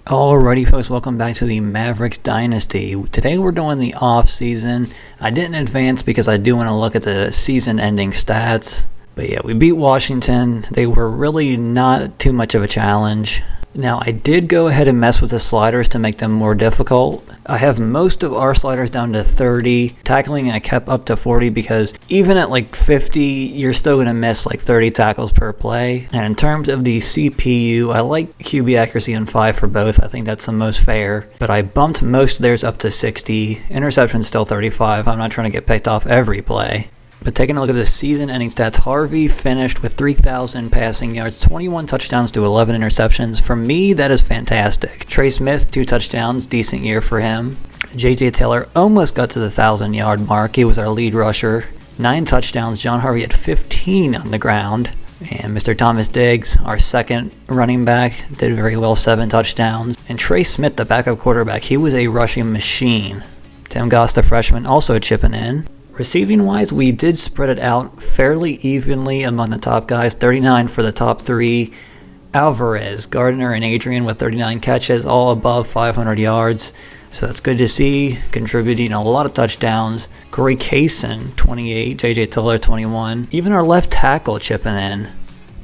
Alrighty folks, welcome back to the Mavericks Dynasty. Today we're doing the off-season. I didn't advance because I do want to look at the season-ending stats. But yeah, we beat Washington. They were really not too much of a challenge. Now, I did go ahead and mess with the sliders to make them more difficult. I have most of our sliders down to 30. Tackling I kept up to 40 because even at like 50, you're still going to miss like 30 tackles per play. And in terms of the CPU, I like QB accuracy on 5 for both. I think that's the most fair. But I bumped most of theirs up to 60. Interceptions still 35. I'm not trying to get picked off every play. But taking a look at the season-ending stats, Harvey finished with 3,000 passing yards, 21 touchdowns to 11 interceptions. For me, that is fantastic. Trey Smith, 2 touchdowns, decent year for him. J.J. Taylor almost got to the 1,000-yard mark. He was our lead rusher. 9 touchdowns. John Harvey had 15 on the ground. And Mr. Thomas Diggs, our second running back, did very well, 7 touchdowns. And Trey Smith, the backup quarterback, he was a rushing machine. Tim Goss, the freshman, also chipping in. Receiving-wise, we did spread it out fairly evenly among the top guys. 39 for the top 3. Alvarez, Gardner, and Adrian with 39 catches, all above 500 yards. So that's good to see, contributing a lot of touchdowns. Corey Kaysen, 28. J.J. Taylor, 21. Even our left tackle chipping in.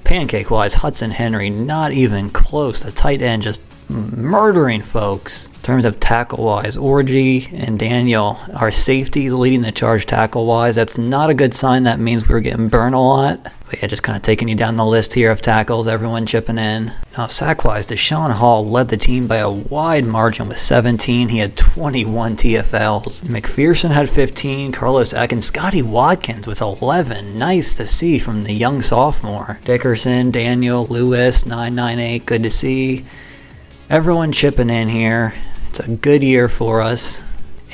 Pancake-wise, Hudson Henry, not even close. The tight end just murdering folks. In terms of tackle-wise, Orgy and Daniel, our safeties leading the charge tackle-wise. That's not a good sign. That means we're getting burned a lot. But yeah, just kind of taking you down the list here of tackles, everyone chipping in. Now, sack-wise, Deshaun Hall led the team by a wide margin with 17. He had 21 TFLs. McPherson had 15. Carlos Atkins, Scotty Watkins with 11. Nice to see from the young sophomore. Dickerson, Daniel, Lewis, 998. Good to see. Everyone chipping in here. It's a good year for us.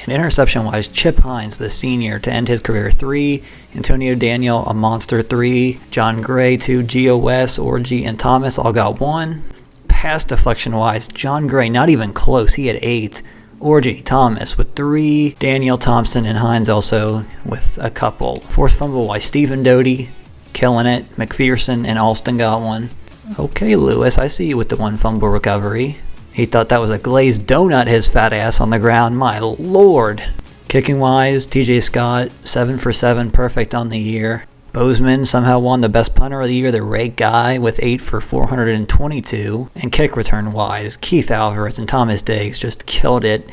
And interception-wise, Chip Hines, the senior, to end his career, 3. Antonio Daniel, a monster, 3. John Gray, 2. Gio West, Orgy, and Thomas all got 1. Pass deflection-wise, John Gray, not even close. He had 8. Orgy, Thomas with 3. Daniel, Thompson, and Hines also with a couple. Forced fumble-wise, Stephen Doty, killing it. McPherson and Alston got 1. Okay, Lewis, I see you with the 1 fumble recovery. He thought that was a glazed donut, his fat ass on the ground. My lord. Kicking-wise, TJ Scott, 7 for 7, perfect on the year. Bozeman somehow won the best punter of the year, the Ray Guy, with 8 for 422. And kick return-wise, Keith Alvarez and Thomas Diggs just killed it.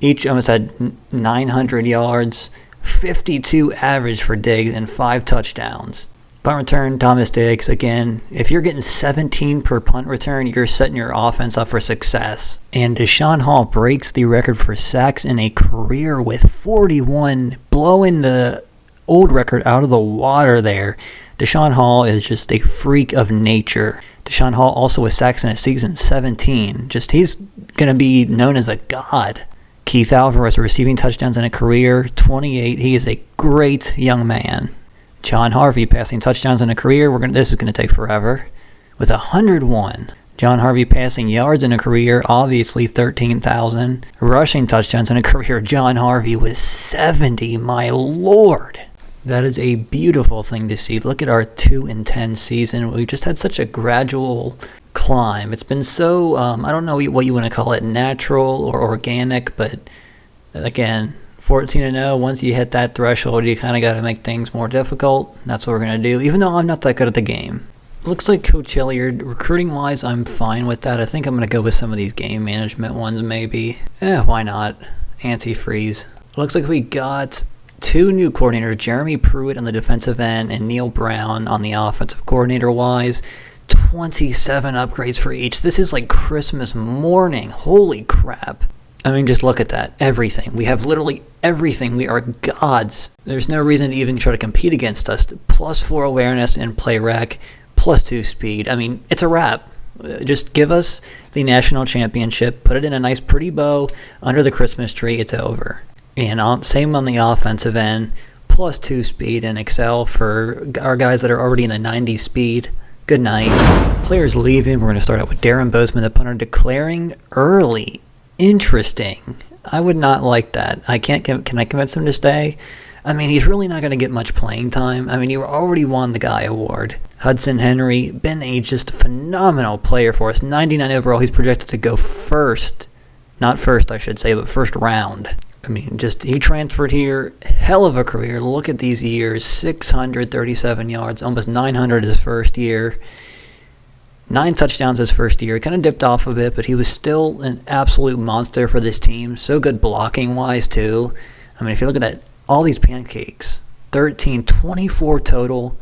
Each almost had 900 yards, 52 average for Diggs, and 5 touchdowns. Punt return, Thomas Diggs, again, if you're getting 17 per punt return, you're setting your offense up for success. And Deshaun Hall breaks the record for sacks in a career with 41, blowing the old record out of the water there. Deshaun Hall is just a freak of nature. Deshaun Hall also with sacks in a season, 17. He's going to be known as a god. Keith Alvarez receiving touchdowns in a career, 28. He is a great young man. John Harvey passing touchdowns in a career. This is going to take forever. With 101. John Harvey passing yards in a career, obviously 13,000. Rushing touchdowns in a career, John Harvey was 70. My lord. That is a beautiful thing to see. Look at our 2-10 season. We just had such a gradual climb. It's been so, I don't know what you want to call it, natural or organic, but again, 14-0, once you hit that threshold, you kind of got to make things more difficult. That's what we're going to do, even though I'm not that good at the game. Looks like Coach Hilliard, recruiting-wise, I'm fine with that. I think I'm going to go with some of these game management ones, maybe. Why not? Antifreeze. Looks like we got 2 new coordinators, Jeremy Pruitt on the defensive end and Neil Brown on the offensive coordinator-wise. 27 upgrades for each. This is like Christmas morning. Holy crap. I mean, just look at that. Everything. We have literally everything. We are gods. There's no reason to even try to compete against us. +4 awareness and play rec, +2 speed. I mean, it's a wrap. Just give us the national championship, put it in a nice pretty bow under the Christmas tree, it's over. And same on the offensive end, +2 speed and excel for our guys that are already in the 90 speed. Good night. Players leaving. We're going to start out with Darren Bozeman, the punter, declaring early. Interesting. I would not like that. Can I convince him to stay? I mean, he's really not going to get much playing time. I mean, you already won the Guy Award. Hudson Henry, been a just phenomenal player for us. 99 overall. He's projected to go first. Not first, I should say, but first round. I mean, he transferred here. Hell of a career. Look at these years. 637 yards, almost 900 his first year. 9 touchdowns his first year. Kind of dipped off a bit, but he was still an absolute monster for this team. So good blocking-wise, too. I mean, if you look at that, all these pancakes. 13, 24 total.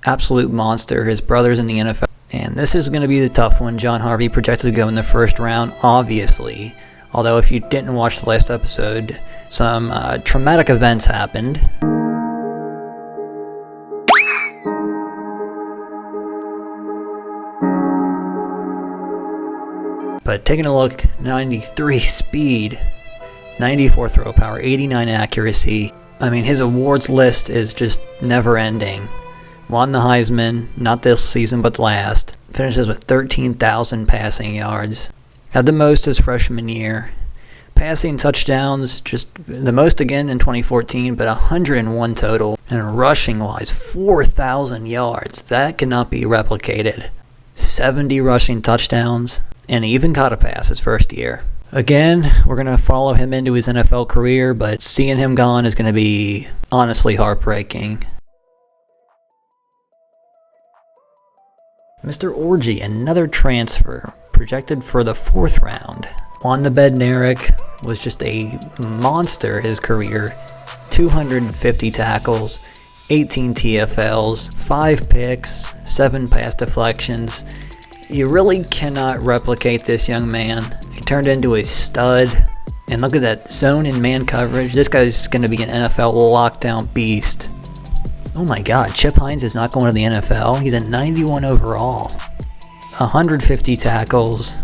Absolute monster. His brother's in the NFL. And this is going to be the tough one. John Harvey projected to go in the first round, obviously. Although if you didn't watch the last episode, some traumatic events happened. But taking a look, 93 speed, 94 throw power, 89 accuracy. I mean, his awards list is just never ending. Won the Heisman, not this season but last. Finishes with 13,000 passing yards. Had the most his freshman year. Passing touchdowns, just the most again in 2014, but 101 total. And rushing-wise, 4,000 yards. That cannot be replicated. 70 rushing touchdowns. And he even caught a pass his first year. Again, we're going to follow him into his NFL career, but seeing him gone is going to be honestly heartbreaking. Mr. Orgy, another transfer, projected for the 4th round. On the Bednarik was just a monster his career. 250 tackles, 18 TFLs, 5 picks, 7 pass deflections. You really cannot replicate this young man. He turned into a stud. And look at that zone and man coverage. This guy's going to be an NFL lockdown beast. Oh my god, Chip Hines is not going to the NFL. He's at 91 overall. 150 tackles,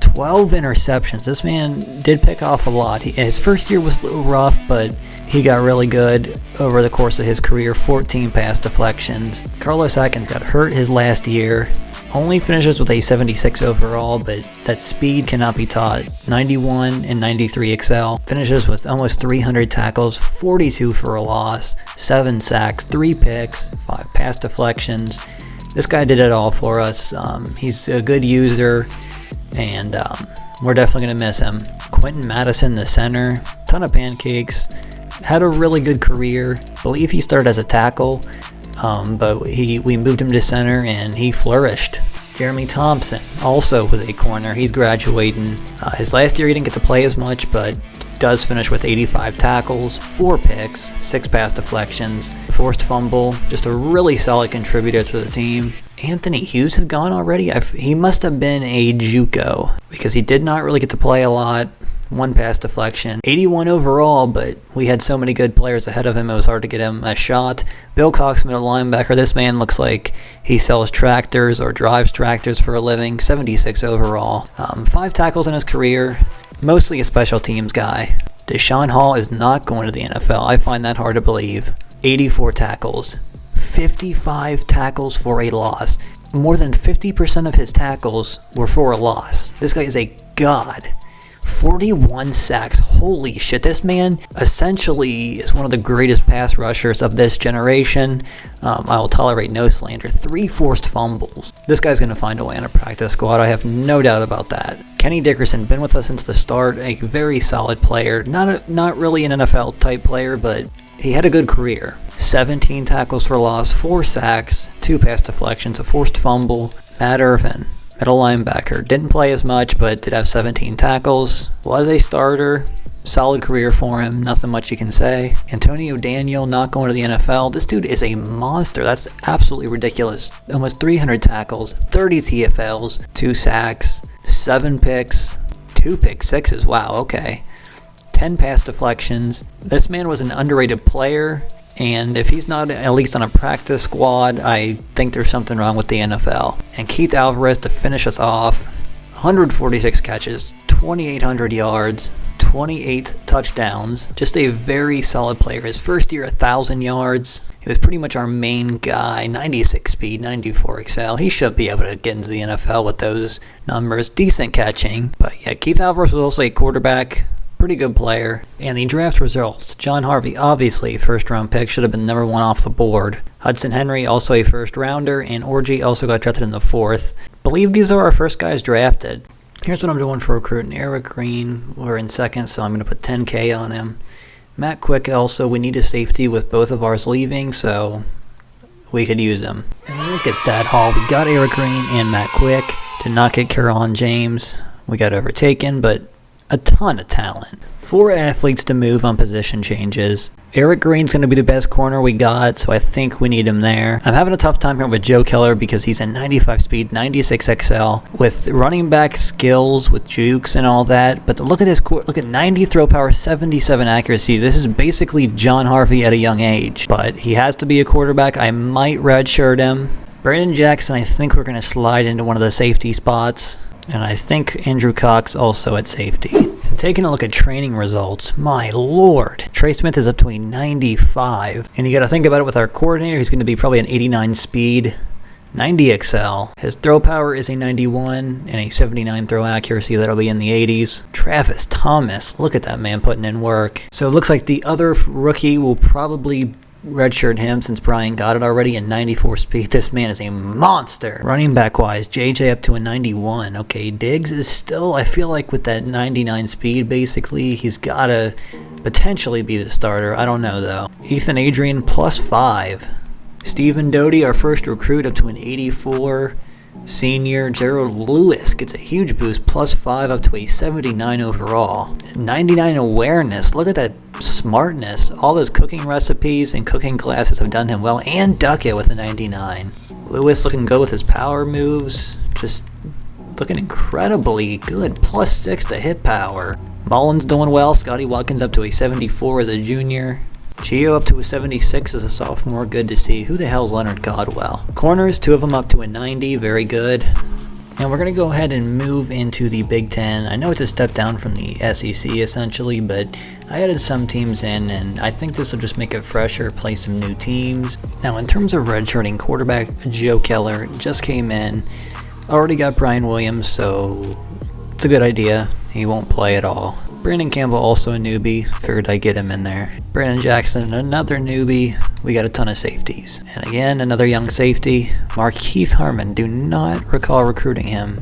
12 interceptions. This man did pick off a lot. His first year was a little rough, but he got really good over the course of his career. 14 pass deflections. Carlos Atkins got hurt his last year. Only finishes with a 76 overall, but that speed cannot be taught. 91 and 93 excel. Finishes with almost 300 tackles, 42 for a loss, 7 sacks, 3 picks, 5 pass deflections. This guy did it all for us. He's a good user, and we're definitely going to miss him. Quentin Madison, the center, ton of pancakes. Had a really good career. I believe he started as a tackle. But we moved him to center, and he flourished. Jeremy Thompson also was a corner. He's graduating. His last year he didn't get to play as much, but does finish with 85 tackles, 4 picks, 6 pass deflections, forced fumble. Just a really solid contributor to the team. Anthony Hughes has gone already. He must have been a JUCO because he did not really get to play a lot. 1 pass deflection, 81 overall, but we had so many good players ahead of him, it was hard to get him a shot. Bill Cox, middle linebacker. This man looks like he sells tractors or drives tractors for a living. 76 overall. 5 tackles in his career, mostly a special teams guy. Deshaun Hall is not going to the NFL. I find that hard to believe. 84 tackles, 55 tackles for a loss. More than 50% of his tackles were for a loss. This guy is a god. 41 sacks. Holy shit, this man essentially is one of the greatest pass rushers of this generation. I will tolerate no slander. 3 forced fumbles. This guy's going to find a way on a practice squad. I have no doubt about that. Kenny Dickerson, been with us since the start. A very solid player. Not really an NFL type player, but he had a good career. 17 tackles for loss, 4 sacks, 2 pass deflections, a forced fumble. Matt Irvin, middle linebacker. Didn't play as much, but did have 17 tackles. Was a starter. Solid career for him. Nothing much you can say. Antonio Daniel not going to the NFL. This dude is a monster. That's absolutely ridiculous. Almost 300 tackles, 30 TFLs, 2 sacks, 7 picks, 2 pick sixes. Wow, okay. 10 pass deflections. This man was an underrated player. And if he's not at least on a practice squad, I think there's something wrong with the NFL. And Keith Alvarez to finish us off. 146 catches, 2,800 yards, 28 touchdowns. Just a very solid player. His first year, 1,000 yards. He was pretty much our main guy. 96 speed, 94 excel. He should be able to get into the NFL with those numbers. Decent catching. But yeah, Keith Alvarez was also a quarterback. Pretty good player. And the draft results. John Harvey, obviously first round pick, should have been number 1 off the board. Hudson Henry, also a first rounder, and Orji also got drafted in the 4th. Believe these are our first guys drafted. Here's what I'm doing for recruiting. Eric Green, we're in 2nd, so I'm going to put 10K on him. Matt Quick also, we need a safety with both of ours leaving, so we could use him. And look at that haul. We got Eric Green and Matt Quick. Did not get Caron James. We got overtaken, but a ton of talent. 4 athletes to move on position changes. Eric Green's going to be the best corner we got, so I think we need him there. I'm having a tough time here with Joe Keller because he's a 95 speed, 96 XL, with running back skills, with jukes and all that. But look at this, look at 90 throw power, 77 accuracy. This is basically John Harvey at a young age. But he has to be a quarterback. I might redshirt him. Brandon Jackson, I think we're going to slide into one of the safety spots. And I think Andrew Cox also at safety. And taking a look at training results, my lord. Trey Smith is up to a 95. And you got to think about it with our coordinator. He's going to be probably an 89 speed, 90 XL. His throw power is a 91 and a 79 throw accuracy. That'll be in the 80s. Travis Thomas, look at that man putting in work. So it looks like the other rookie will probably redshirt him since Brian got it already in 94 speed. This man is a monster. Running back wise, JJ up to a 91. Okay, Diggs is still, I feel like with that 99 speed basically, he's got to potentially be the starter. I don't know though. Ethan Adrian +5. Stephen Doty, our first recruit, up to an 84. Senior Gerald Lewis gets a huge boost, +5 up to a 79 overall. 99 awareness. Look at that smartness. All those cooking recipes and cooking classes have done him well. And Duckett with a 99. Lewis looking good with his power moves. Just looking incredibly good. +6 to hit power. Mullins doing well. Scotty Watkins up to a 74 as a junior. Gio up to a 76 as a sophomore. Good to see. Who the hell's Leonard Godwell? Corners, 2 of them up to a 90. Very good. And we're going to go ahead and move into the Big Ten. I know it's a step down from the SEC essentially, but I added some teams in, and I think this will just make it fresher, play some new teams. Now, in terms of redshirting, quarterback Joe Keller just came in. Already got Brian Williams, so it's a good idea. He won't play at all. Brandon Campbell, also a newbie. Figured I'd get him in there. Brandon Jackson, another newbie. We got a ton of safeties. And again, another young safety. Markeith Harmon, do not recall recruiting him.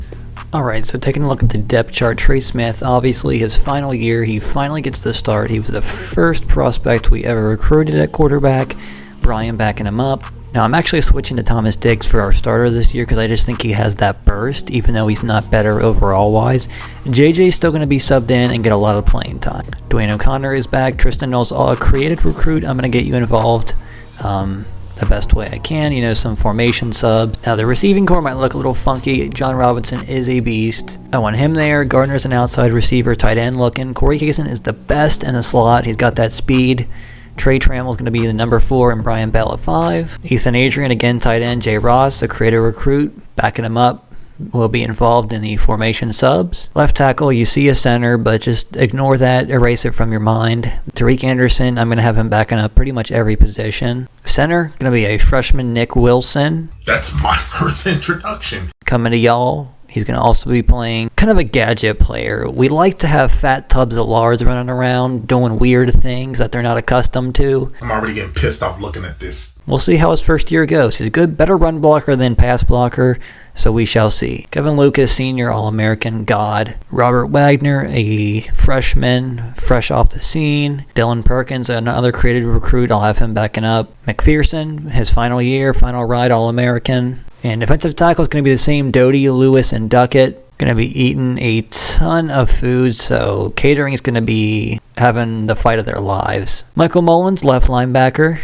Alright, so taking a look at the depth chart, Trey Smith, obviously his final year, he finally gets the start. He was the first prospect we ever recruited at quarterback. Brian backing him up. Now, I'm actually switching to Thomas Diggs for our starter this year because I just think he has that burst, even though he's not better overall-wise. JJ's still going to be subbed in and get a lot of playing time. Dwayne O'Connor is back. Tristan Knowles, a creative recruit. I'm going to get you involved the best way I can. You know, some formation subs. Now, the receiving core might look a little funky. John Robinson is a beast. I want him there. Gardner's an outside receiver, tight end looking. Corey Kaysen is the best in the slot. He's got that speed. Trey Trammell's going to be the number 4 and Brian Bell at 5. Ethan Adrian, again, tight end. Jay Ross, a creative recruit, backing him up, will be involved in the formation subs. Left tackle, you see a center, but just ignore that, erase it from your mind. Tariq Anderson, I'm going to have him backing up pretty much every position. Center, going to be a freshman, Nick Wilson. That's my first introduction. Coming to y'all. He's going to also be playing kind of a gadget player. We like to have fat tubs of lards running around doing weird things that they're not accustomed to. I'm already getting pissed off looking at this. We'll see how his first year goes. He's a good, better run blocker than pass blocker, so we shall see. Kevin Lucas, senior All-American God. Robert Wagner, a freshman, fresh off the scene. Dylan Perkins, another creative recruit. I'll have him backing up. McPherson, his final year, final ride All-American. And defensive tackle is going to be the same, Doty, Lewis, and Duckett. Going to be eating a ton of food, so catering is going to be having the fight of their lives. Michael Mullins, left linebacker.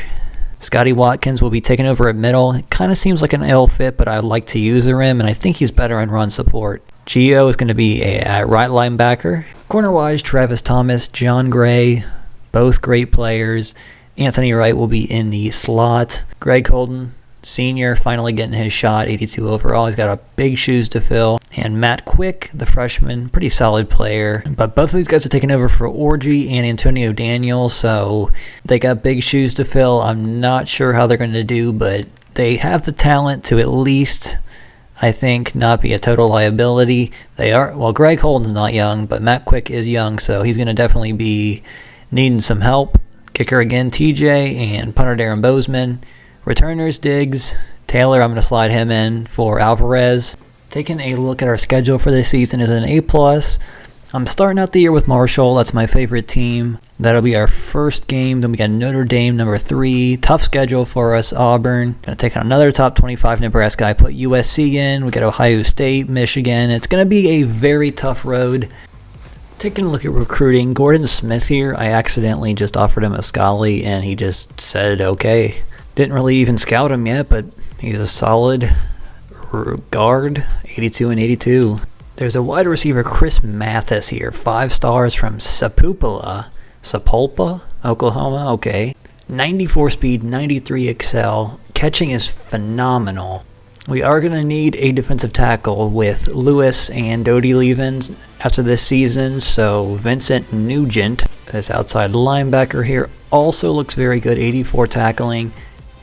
Scotty Watkins will be taking over at middle. It kind of seems like an ill fit, but I like to use him, and I think he's better in run support. Gio is going to be a right linebacker. Corner-wise, Travis Thomas, John Gray, both great players. Anthony Wright will be in the slot. Greg Holden, senior, finally getting his shot, 82 overall. He's got a big shoes to fill. And Matt Quick, the freshman, pretty solid player. But both of these guys are taking over for Orji and Antonio Daniel, so they got big shoes to fill. I'm not sure how they're going to do, but they have the talent to at least I think, not be a total liability. Greg Holden's not young, but Matt Quick is young, so he's going to definitely be needing some help. Kicker again, TJ, and punter Darren Bozeman. Returners, Diggs. Taylor, I'm going to slide him in for Alvarez. Taking a look at our schedule for this season is an A+. I'm starting out the year with Marshall. That's my favorite team. That'll be our first game. Then we got Notre Dame, number 3. Tough schedule for us. Auburn. Going to take on another top 25 Nebraska. I put USC in. We got Ohio State, Michigan. It's going to be a very tough road. Taking a look at recruiting. Gordon Smith here. I accidentally just offered him a Scully, and he just said okay. Didn't really even scout him yet, but he's a solid guard. 82 and 82. There's a wide receiver, Chris Mathis here. 5 stars from Sapulpa, Oklahoma. Okay. 94 speed, 93 excel. Catching is phenomenal. We are going to need a defensive tackle with Lewis and Dodie leaving after this season. So Vincent Nugent, this outside linebacker here, also looks very good. 84 tackling.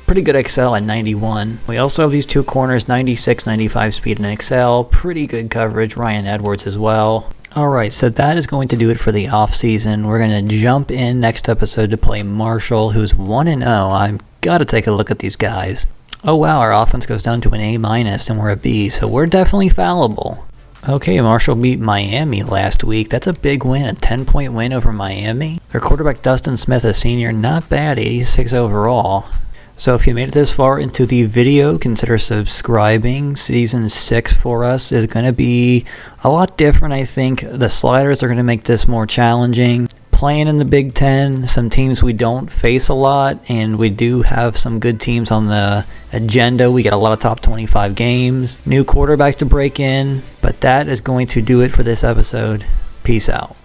Pretty good excel at 91. We also have these 2 corners, 96, 95 speed and excel. Pretty good coverage. Ryan Edwards as well. Alright, so that is going to do it for the offseason. We're going to jump in next episode to play Marshall, who's 1-0. I've got to take a look at these guys. Oh wow, our offense goes down to an A- and we're a B, so we're definitely fallible. Okay, Marshall beat Miami last week. That's a big win, a 10-point win over Miami. Their quarterback Dustin Smith, a senior, not bad, 86 overall. So if you made it this far into the video, consider subscribing. Season 6 for us is going to be a lot different, I think. The sliders are going to make this more challenging. Playing in the Big Ten, some teams we don't face a lot, and we do have some good teams on the agenda. We got a lot of top 25 games, new quarterback to break in, but that is going to do it for this episode. Peace out.